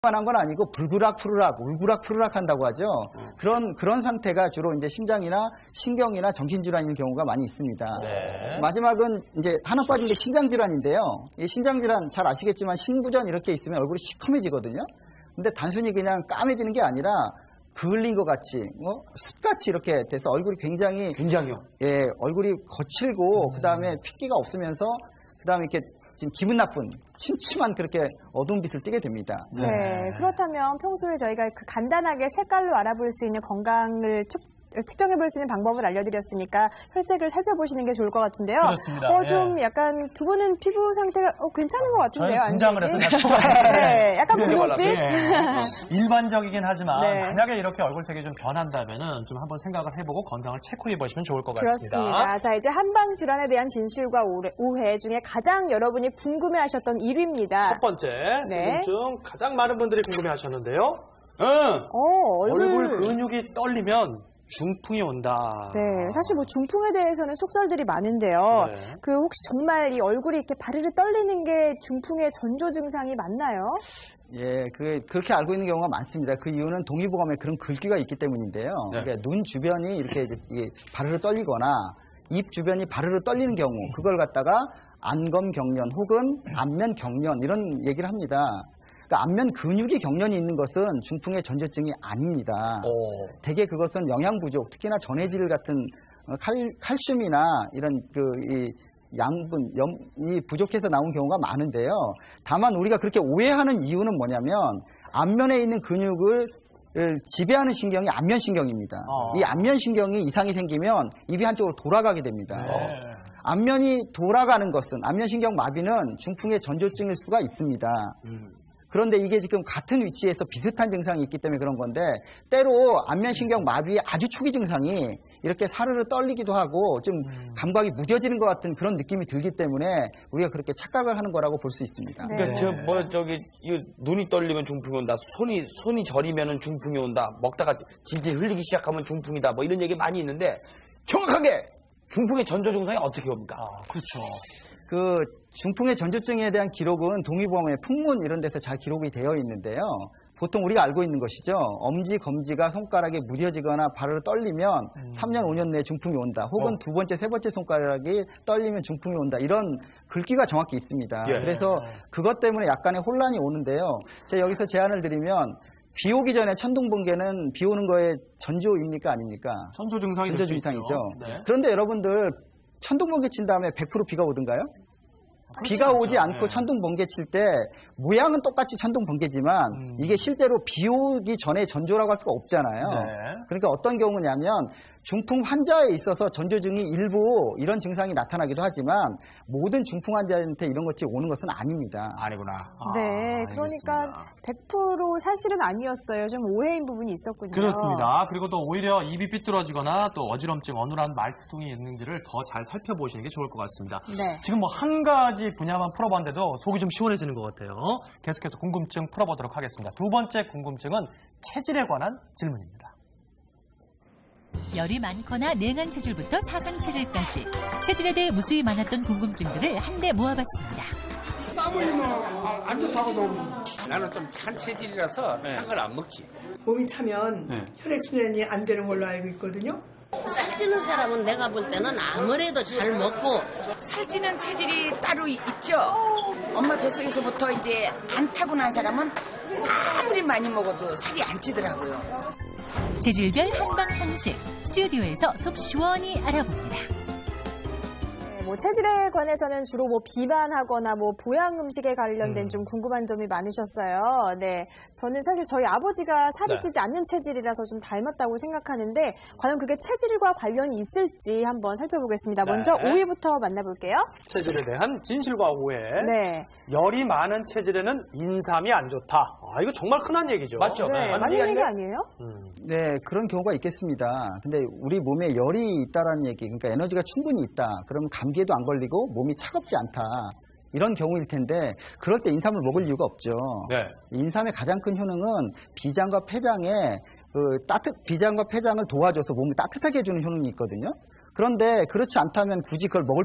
한 건 아니고 불그락푸르락, 울그락푸르락 한다고 하죠. 그런 상태가 주로 이제 심장이나 신경이나 정신질환인 경우가 많이 있습니다. 네. 마지막은 이제 하나 빠진 게 신장질환인데요. 이 신장질환 잘 아시겠지만 신부전 이렇게 있으면 얼굴이 시커매지거든요. 근데 단순히 그냥 까매지는 게 아니라 그을린 것 같이, 숯같이 이렇게 돼서 얼굴이 굉장히요. 예, 얼굴이 거칠고 그다음에 핏기가 없으면서 그다음에 이렇게 지금 기분 나쁜 침침한 그렇게 어두운 빛을 띠게 됩니다. 네, 그렇다면 평소에 저희가 그 간단하게 색깔로 알아볼 수 있는 건강을 측정해 볼 수 있는 방법을 알려드렸으니까 혈색을 살펴보시는 게 좋을 것 같은데요. 그렇습니다. 좀 약간 두 분은 피부 상태가 괜찮은 것 같은데요. 저는 분장을 해서 네, 약간 분홍빛. 일반적이긴 하지만 네. 만약에 이렇게 얼굴색이 좀 변한다면은 좀 한번 생각을 해보고 건강을 체크해 보시면 좋을 것 같습니다. 그렇습니다. 자, 이제 한방 질환에 대한 진실과 오해 중에 가장 여러분이 궁금해하셨던 1위입니다. 첫 번째, 네. 궁금증 가장 많은 분들이 궁금해하셨는데요. 얼굴 얼굴 근육이 떨리면 중풍이 온다. 네, 사실 뭐 중풍에 대해서는 속설들이 많은데요. 네. 그 혹시 정말 이 얼굴이 이렇게 바르르 떨리는 게 중풍의 전조 증상이 맞나요? 예, 그렇게 알고 있는 경우가 많습니다. 그 이유는 동의보감에 그런 글귀가 있기 때문인데요. 네. 그러니까 눈 주변이 이렇게 바르르 떨리거나 입 주변이 바르르 떨리는 경우, 그걸 갖다가 안검경련 혹은 안면경련 이런 얘기를 합니다. 그러니까 안면 근육이 경련이 있는 것은 중풍의 전조증이 아닙니다. 대개 그것은 영양 부족, 특히나 전해질 같은 칼슘이나 이런 이 양분이 부족해서 나온 경우가 많은데요. 다만 우리가 그렇게 오해하는 이유는 뭐냐면 안면에 있는 근육을 지배하는 신경이 안면신경입니다. 이 안면신경이 이상이 생기면 입이 한쪽으로 돌아가게 됩니다. 안면이 돌아가는 것은 안면신경 마비는 중풍의 전조증일 수가 있습니다. 그런데 이게 지금 같은 위치에서 비슷한 증상이 있기 때문에 그런 건데 때로 안면신경 마비의 아주 초기 증상이 이렇게 사르르 떨리기도 하고 좀 감각이 무뎌지는 것 같은 그런 느낌이 들기 때문에 우리가 그렇게 착각을 하는 거라고 볼 수 있습니다. 네. 그러니까 눈이 떨리면 중풍이 온다. 손이 저리면은 중풍이 온다. 먹다가 질질 흘리기 시작하면 중풍이다. 뭐 이런 얘기 많이 있는데 정확하게 중풍의 전조 증상이 어떻게 옵니까? 그렇죠. 중풍의 전조증에 대한 기록은 동의보험의 풍문 이런 데서 잘 기록이 되어 있는데요. 보통 우리가 알고 있는 것이죠. 엄지, 검지가 손가락에 무뎌지거나 바르르 떨리면 3년, 5년 내에 중풍이 온다. 혹은 두 번째, 세 번째 손가락이 떨리면 중풍이 온다. 이런 글귀가 정확히 있습니다. 그래서 그것 때문에 약간의 혼란이 오는데요. 제가 여기서 제안을 드리면 비 오기 전에 천둥번개는 비 오는 거에 전조입니까 아닙니까? 전조 증상이 전조 증상이죠. 네. 그런데 여러분들 천둥번개 친 다음에 100% 비가 오든가요? 비가 오지 않고 천둥번개 칠 때 모양은 똑같이 천둥번개지만 이게 실제로 비 오기 전에 전조라고 할 수가 없잖아요. 그러니까 어떤 경우냐면 중풍 환자에 있어서 전조증이 일부 이런 증상이 나타나기도 하지만 모든 중풍 환자한테 이런 것이 오는 것은 아닙니다. 아니구나. 네, 그러니까 100% 사실은 아니었어요. 좀 오해인 부분이 있었군요. 그렇습니다. 그리고 또 오히려 입이 삐뚤어지거나 또 어지럼증, 어눌한 말투통이 있는지를 더 잘 살펴보시는 게 좋을 것 같습니다. 네. 지금 뭐 한 가지 분야만 풀어봤는데도 속이 좀 시원해지는 것 같아요. 계속해서 궁금증 풀어보도록 하겠습니다. 두 번째 궁금증은 체질에 관한 질문입니다. 열이 많거나 냉한 체질부터 사상 체질까지 체질에 대해 무수히 많았던 궁금증들을 한데 모아봤습니다. 땀 흘리면 안 좋다고 너무. 나는 좀 찬 체질이라서 찬 걸 안 먹지. 몸이 차면 혈액순환이 안 되는 걸로 알고 있거든요. 살찌는 사람은 내가 볼 때는 아무래도 잘 먹고 살찌는 체질이 따로 있죠. 엄마 뱃속에서부터 이제 안 타고난 사람은 아무리 많이 먹어도 살이 안 찌더라고요. 체질별 한방 상식 스튜디오에서 속 시원히 알아봅니다. 뭐 체질에 관해서는 주로 뭐 비만하거나 뭐 보양 음식에 관련된 좀 궁금한 점이 많으셨어요. 네, 저는 사실 저희 아버지가 살이 찌지 않는 체질이라서 좀 닮았다고 생각하는데 과연 그게 체질과 관련이 있을지 한번 살펴보겠습니다. 먼저 5위부터 만나볼게요. 체질에 대한 진실과 오해. 네, 열이 많은 체질에는 인삼이 안 좋다. 이거 정말 흔한 얘기죠. 맞죠? 네, 맞는 얘기 아니에요? 네, 그런 경우가 있겠습니다. 근데 우리 몸에 열이 있다라는 얘기, 그러니까 에너지가 충분히 있다. 그러면 감기에도 안 걸리고 몸이 차갑지 않다. 이런 경우일 텐데 그럴 때 인삼을 먹을 이유가 없죠. 인삼의 가장 큰 효능은 비장과 폐장에 비장과 폐장을 도와줘서 몸을 따뜻하게 해주는 효능이 있거든요. 그런데 그렇지 않다면 굳이 그걸 먹을